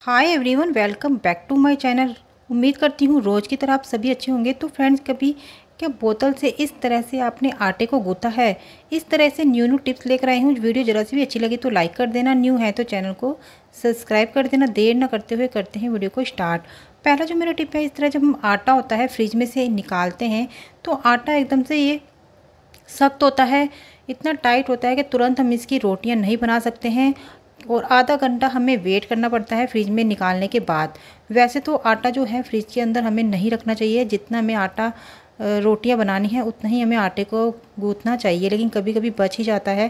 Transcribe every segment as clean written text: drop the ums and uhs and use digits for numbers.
Hi everyone, welcome back to my channel. उम्मीद करती हूँ रोज़ की तरह आप सभी अच्छे होंगे। तो फ्रेंड्स, कभी क्या बोतल से इस तरह से आपने आटे को गूँथा है? इस तरह से न्यू न्यू टिप्स लेकर आई हूँ। वीडियो ज़रा सी भी अच्छी लगी तो लाइक कर देना, न्यू है तो चैनल को सब्सक्राइब कर देना। देर ना करते हुए करते हैं वीडियो को स्टार्ट। पहला जो मेरा टिप है, इस तरह जब हम आटा होता है फ्रिज में से निकालते हैं तो आटा एकदम से ये सख्त होता है, इतना टाइट होता है कि तुरंत हम इसकी रोटियां नहीं बना सकते हैं और आधा घंटा हमें वेट करना पड़ता है फ्रिज में निकालने के बाद। वैसे तो आटा जो है फ्रिज के अंदर हमें नहीं रखना चाहिए, जितना हमें आटा रोटियां बनानी है उतना ही हमें आटे को गूँथना चाहिए, लेकिन कभी कभी बच ही जाता है।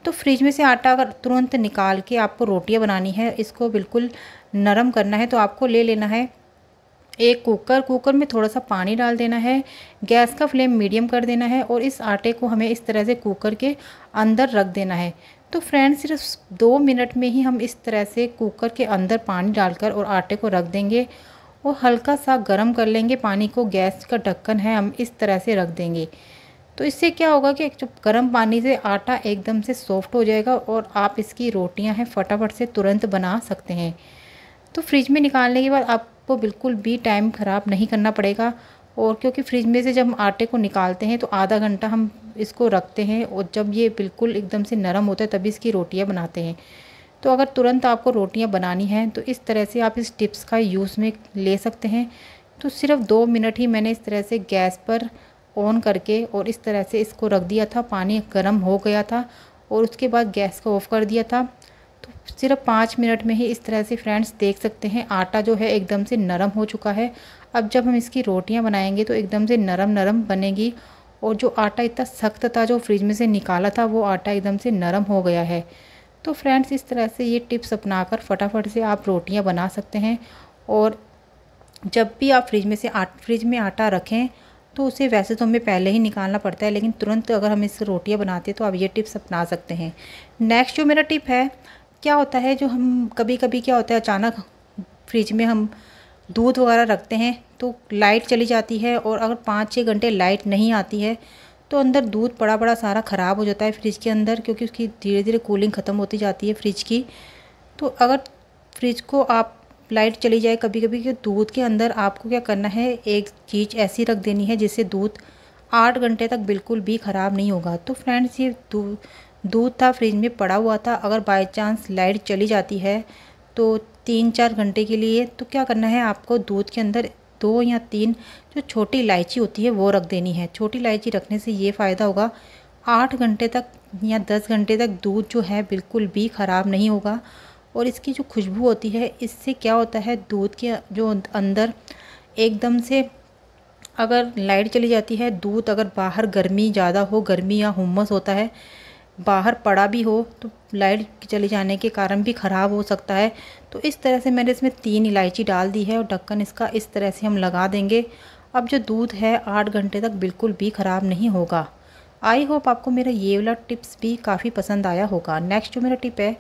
तो फ्रिज में से आटा अगर तुरंत निकाल के आपको रोटियां बनानी है, इसको बिल्कुल नरम करना है, तो आपको ले लेना है एक कुकर में थोड़ा सा पानी डाल देना है, गैस का फ्लेम मीडियम कर देना है और इस आटे को हमें इस तरह से कुकर के अंदर रख देना है। तो फ्रेंड्स, सिर्फ 2 मिनट में ही हम इस तरह से कुकर के अंदर पानी डालकर और आटे को रख देंगे और हल्का सा गर्म कर लेंगे पानी को। गैस का ढक्कन है, हम इस तरह से रख देंगे। तो इससे क्या होगा कि जब गर्म पानी से आटा एकदम से सॉफ्ट हो जाएगा और आप इसकी रोटियां हैं फटाफट से तुरंत बना सकते हैं। तो फ्रिज में निकालने के बाद आपको बिल्कुल भी टाइम ख़राब नहीं करना पड़ेगा। और क्योंकि फ्रिज में से जब हम आटे को निकालते हैं तो आधा घंटा हम इसको रखते हैं और जब ये बिल्कुल एकदम से नरम होता है तभी इसकी रोटियां बनाते हैं। तो अगर तुरंत आपको रोटियां बनानी हैं तो इस तरह से आप इस टिप्स का यूज़ में ले सकते हैं। तो सिर्फ 2 मिनट ही मैंने इस तरह से गैस पर ऑन करके और इस तरह से इसको रख दिया था। पानी गर्म हो गया था और उसके बाद गैस को ऑफ़ कर दिया था। तो सिर्फ 5 मिनट में ही इस तरह से फ्रेंड्स देख सकते हैं आटा जो है एकदम से नरम हो चुका है। अब जब हम इसकी रोटियां बनाएंगे तो एकदम से नरम नरम बनेगी और जो आटा इतना सख्त था जो फ्रिज में से निकाला था वो आटा एकदम से नरम हो गया है। तो फ्रेंड्स, इस तरह से ये टिप्स अपनाकर फटाफट से आप रोटियां बना सकते हैं। और जब भी आप फ्रिज में आटा रखें तो उसे वैसे तो हमें पहले ही निकालना पड़ता है, लेकिन तुरंत अगर हम इससे रोटियां बनाते हैं तो आप ये टिप्स अपना सकते हैं। नेक्स्ट जो मेरा टिप है, क्या होता है जो हम कभी कभी क्या होता है अचानक फ्रिज में हम दूध वगैरह रखते हैं तो लाइट चली जाती है और अगर 5-6 घंटे लाइट नहीं आती है तो अंदर दूध पड़ा पड़ा सारा ख़राब हो जाता है फ्रिज के अंदर, क्योंकि उसकी धीरे धीरे कूलिंग ख़त्म होती जाती है फ्रिज की। तो अगर फ्रिज को आप लाइट चली जाए कभी कभी कि दूध के अंदर आपको क्या करना है, एक चीज़ ऐसी रख देनी है जिससे दूध 8 घंटे तक बिल्कुल भी ख़राब नहीं होगा। तो फ्रेंड्स, ये दूध था फ्रिज में पड़ा हुआ था, अगर बाय चांस लाइट चली जाती है तो 3-4 घंटे के लिए तो क्या करना है, आपको दूध के अंदर 2 या 3 जो छोटी इलायची होती है वो रख देनी है। छोटी इलायची रखने से ये फ़ायदा होगा, 8 घंटे तक या 10 घंटे तक दूध जो है बिल्कुल भी ख़राब नहीं होगा। और इसकी जो खुशबू होती है इससे क्या होता है, दूध के जो अंदर एकदम से अगर लाइट चली जाती है, दूध अगर बाहर गर्मी ज़्यादा हो, गर्मी या हुम्मस होता है, बाहर पड़ा भी हो तो लाइट चले जाने के कारण भी ख़राब हो सकता है। तो इस तरह से मैंने इसमें 3 इलायची डाल दी है और ढक्कन इसका इस तरह से हम लगा देंगे। अब जो दूध है 8 घंटे तक बिल्कुल भी ख़राब नहीं होगा। आई होप आपको मेरा ये वाला टिप्स भी काफ़ी पसंद आया होगा। नेक्स्ट जो मेरा टिप है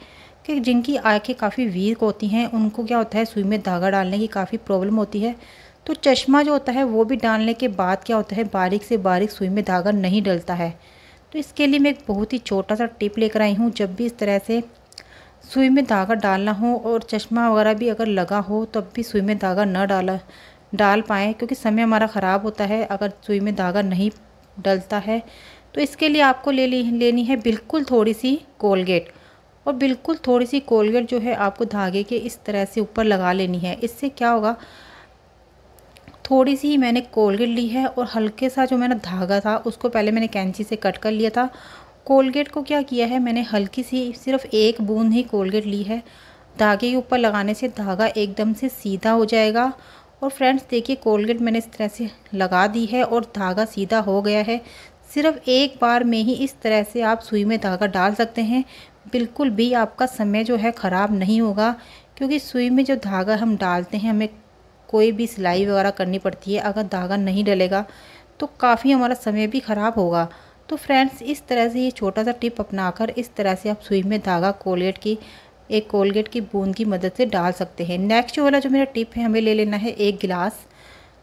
कि जिनकी आँखें काफ़ी वीक होती हैं उनको क्या होता है, सुई में धागा डालने की काफ़ी प्रॉब्लम होती है। तो चश्मा जो होता है वो भी डालने के बाद क्या होता है, बारीक से बारीक सुई में धागा नहीं डलता है। तो इसके लिए मैं एक बहुत ही छोटा सा टिप लेकर आई हूँ। जब भी इस तरह से सुई में धागा डालना हो और चश्मा वगैरह भी अगर लगा हो तब भी सुई में धागा न डाल पाएँ, क्योंकि समय हमारा ख़राब होता है अगर सुई में धागा नहीं डलता है। तो इसके लिए आपको लेनी है बिल्कुल थोड़ी सी कोलगेट, और बिल्कुल थोड़ी सी कोलगेट जो है आपको धागे के इस तरह से ऊपर लगा लेनी है। इससे क्या होगा, थोड़ी सी ही मैंने कोलगेट ली है और हल्के सा जो मेरा धागा था उसको पहले मैंने कैंची से कट कर लिया था। कोलगेट को क्या किया है, मैंने हल्की सी सिर्फ 1 बूंद ही कोलगेट ली है। धागे के ऊपर लगाने से धागा एकदम से सीधा हो जाएगा। और फ्रेंड्स देखिए, कोलगेट मैंने इस तरह से लगा दी है और धागा सीधा हो गया है। सिर्फ एक बार में ही इस तरह से आप सुई में धागा डाल सकते हैं, बिल्कुल भी आपका समय जो है ख़राब नहीं होगा। क्योंकि सुई में जो धागा हम डालते हैं हमें कोई भी सिलाई वगैरह करनी पड़ती है, अगर धागा नहीं डलेगा तो काफ़ी हमारा समय भी ख़राब होगा। तो फ्रेंड्स, इस तरह से ये छोटा सा टिप अपनाकर इस तरह से आप सुई में धागा कोलगेट की बूंद की मदद से डाल सकते हैं। नेक्स्ट वाला जो मेरा टिप है, हमें ले लेना है एक गिलास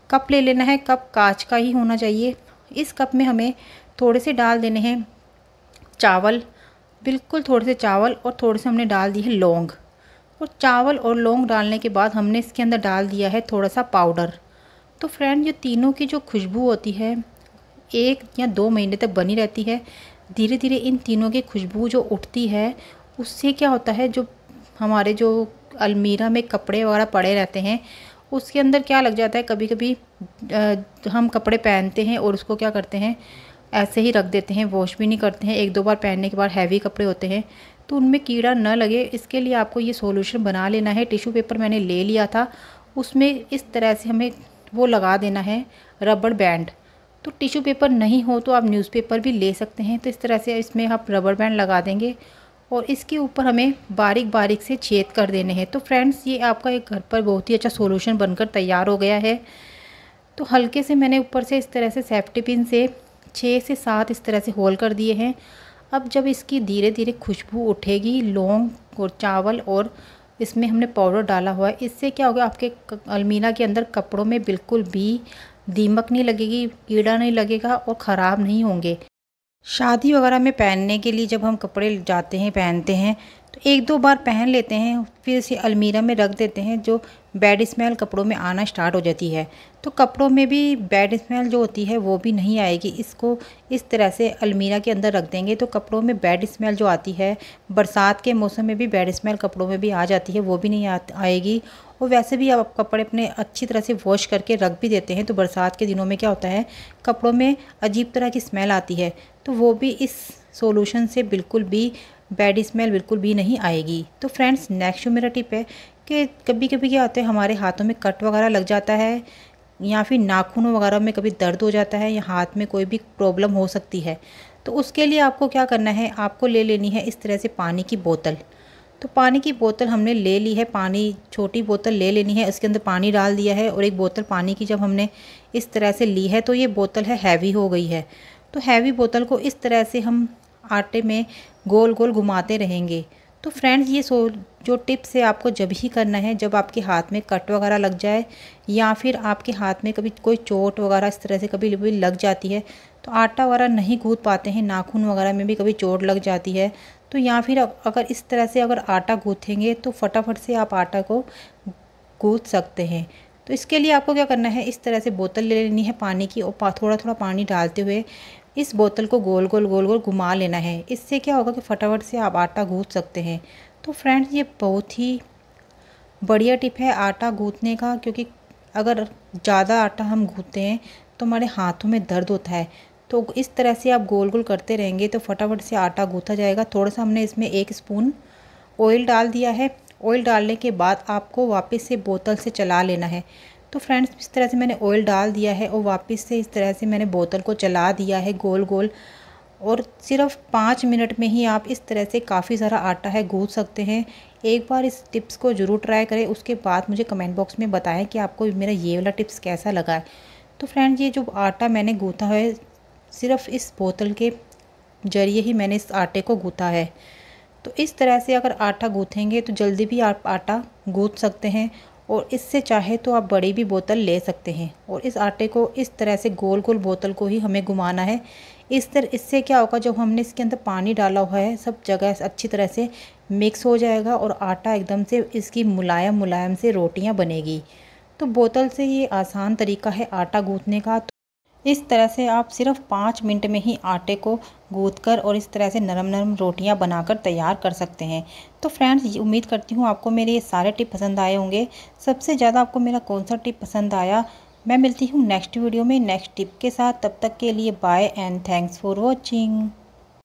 कप ले लेना है। कप कांच का ही होना चाहिए। इस कप में हमें थोड़े से डाल देने हैं चावल, बिल्कुल थोड़े से चावल, और थोड़े से हमने डाल दी है लौंग। और चावल और लौंग डालने के बाद हमने इसके अंदर डाल दिया है थोड़ा सा पाउडर। तो फ्रेंड, ये तीनों की जो खुशबू होती है 1 या 2 महीने तक बनी रहती है। धीरे धीरे इन तीनों की खुशबू जो उठती है, उससे क्या होता है, जो हमारे जो अलमीरा में कपड़े वगैरह पड़े रहते हैं उसके अंदर क्या लग जाता है, कभी कभी हम कपड़े पहनते हैं और उसको क्या करते हैं, ऐसे ही रख देते हैं, वॉश भी नहीं करते हैं। 1-2 बार पहनने के बाद हैवी कपड़े होते हैं, तो उनमें कीड़ा न लगे इसके लिए आपको ये सॉल्यूशन बना लेना है। टिश्यू पेपर मैंने ले लिया था, उसमें इस तरह से हमें वो लगा देना है रबड़ बैंड। तो टिश्यू पेपर नहीं हो तो आप न्यूज़पेपर भी ले सकते हैं। तो इस तरह से इसमें आप रबड़ बैंड लगा देंगे और इसके ऊपर हमें बारीक बारीक से छेद कर देने हैं। तो फ्रेंड्स, ये आपका एक घर पर बहुत ही अच्छा सॉल्यूशन बनकर तैयार हो गया है। तो हल्के से मैंने ऊपर से इस तरह से सेफ्टी पिन से 6 से 7 इस तरह से होल कर दिए हैं। अब जब इसकी धीरे धीरे खुशबू उठेगी, लौंग और चावल और इसमें हमने पाउडर डाला हुआ है, इससे क्या होगा, आपके अलमीरा के अंदर कपड़ों में बिल्कुल भी दीमक नहीं लगेगी, कीड़ा नहीं लगेगा और ख़राब नहीं होंगे। शादी वगैरह में पहनने के लिए जब हम कपड़े जाते हैं पहनते हैं तो 1-2 बार पहन लेते हैं, फिर इसे अलमीरा में रख देते हैं, जो बैड स्मेल कपड़ों में आना स्टार्ट हो जाती है। तो कपड़ों में भी बैड स्मेल जो होती है वो भी नहीं आएगी। इसको इस तरह से अलमीरा के अंदर रख देंगे तो कपड़ों में बैड स्मेल जो आती है, बरसात के मौसम में भी बैड स्मेल कपड़ों में भी आ जाती है, वो भी नहीं आएगी। और वैसे भी आप कपड़े अपने अच्छी तरह से वॉश करके रख भी देते हैं तो बरसात के दिनों में क्या होता है, कपड़ों में अजीब तरह की स्मेल आती है, तो वो भी इस सॉल्यूशन से बिल्कुल भी बैड स्मेल बिल्कुल भी नहीं आएगी। तो फ्रेंड्स, नेक्स्ट जो मेरा टिप है कि कभी कभी क्या होता है, हमारे हाथों में कट वगैरह लग जाता है या फिर नाखून वगैरह में कभी दर्द हो जाता है या हाथ में कोई भी प्रॉब्लम हो सकती है। तो उसके लिए आपको क्या करना है, आपको ले लेनी है इस तरह से पानी की बोतल। तो पानी की बोतल हमने ले ली है, पानी छोटी बोतल ले लेनी है, इसके अंदर पानी डाल दिया है और एक बोतल पानी की जब हमने इस तरह से ली है तो ये बोतल है हैवी हो गई है। तो हैवी बोतल को इस तरह से हम आटे में गोल गोल घुमाते रहेंगे। तो फ्रेंड्स, ये जो टिप्स है आपको जब ही करना है जब आपके हाथ में कट वगैरह लग जाए या फिर आपके हाथ में कभी कोई चोट वगैरह इस तरह से कभी कभी लग जाती है, तो आटा वगैरह नहीं गूँथ पाते हैं, नाखून वगैरह में भी कभी चोट लग जाती है, तो या फिर अगर इस तरह से अगर आटा गूँथेंगे तो फटाफट से आप आटा को गूँथ सकते हैं। तो इसके लिए आपको क्या करना है, इस तरह से बोतल ले लेनी है पानी की और थोड़ा थोड़ा पानी डालते हुए इस बोतल को गोल गोल गोल गोल घुमा लेना है। इससे क्या होगा कि फटाफट से आप आटा गूँथ सकते हैं। तो फ्रेंड्स, ये बहुत ही बढ़िया टिप है आटा गूँथने का, क्योंकि अगर ज़्यादा आटा हम गूँथते हैं तो हमारे हाथों में दर्द होता है। तो इस तरह से आप गोल गोल करते रहेंगे तो फटाफट से आटा गूँथा जाएगा। थोड़ा सा हमने इसमें 1 स्पून ऑयल डाल दिया है। ऑयल डालने के बाद आपको वापस से बोतल से चला लेना है। तो फ्रेंड्स, इस तरह से मैंने ऑयल डाल दिया है और वापस से इस तरह से मैंने बोतल को चला दिया है गोल गोल, और सिर्फ 5 मिनट में ही आप इस तरह से काफ़ी सारा आटा है गूँथ सकते हैं। एक बार इस टिप्स को ज़रूर ट्राई करें, उसके बाद मुझे कमेंट बॉक्स में बताएं कि आपको मेरा ये वाला टिप्स कैसा लगा है। तो फ्रेंड्स, ये जो आटा मैंने गूँथा है सिर्फ इस बोतल के ज़रिए ही मैंने इस आटे को गूँथा है। तो इस तरह से अगर आटा गूँथेंगे तो जल्दी भी आप आटा गूँथ सकते हैं, और इससे चाहे तो आप बड़ी भी बोतल ले सकते हैं। और इस आटे को इस तरह से गोल गोल बोतल को ही हमें घुमाना है। इससे क्या होगा, जब हमने इसके अंदर पानी डाला हुआ है सब जगह अच्छी तरह से मिक्स हो जाएगा और आटा एकदम से इसकी मुलायम मुलायम से रोटियां बनेगी। तो बोतल से ये आसान तरीका है आटा गूँथने का। इस तरह से आप सिर्फ 5 मिनट में ही आटे को गूँथकर और इस तरह से नरम नरम रोटियां बनाकर तैयार कर सकते हैं। तो फ्रेंड्स, उम्मीद करती हूँ आपको मेरे ये सारे टिप पसंद आए होंगे। सबसे ज़्यादा आपको मेरा कौन सा टिप पसंद आया, मैं मिलती हूँ नेक्स्ट वीडियो में नेक्स्ट टिप के साथ। तब तक के लिए bye and thanks for watching.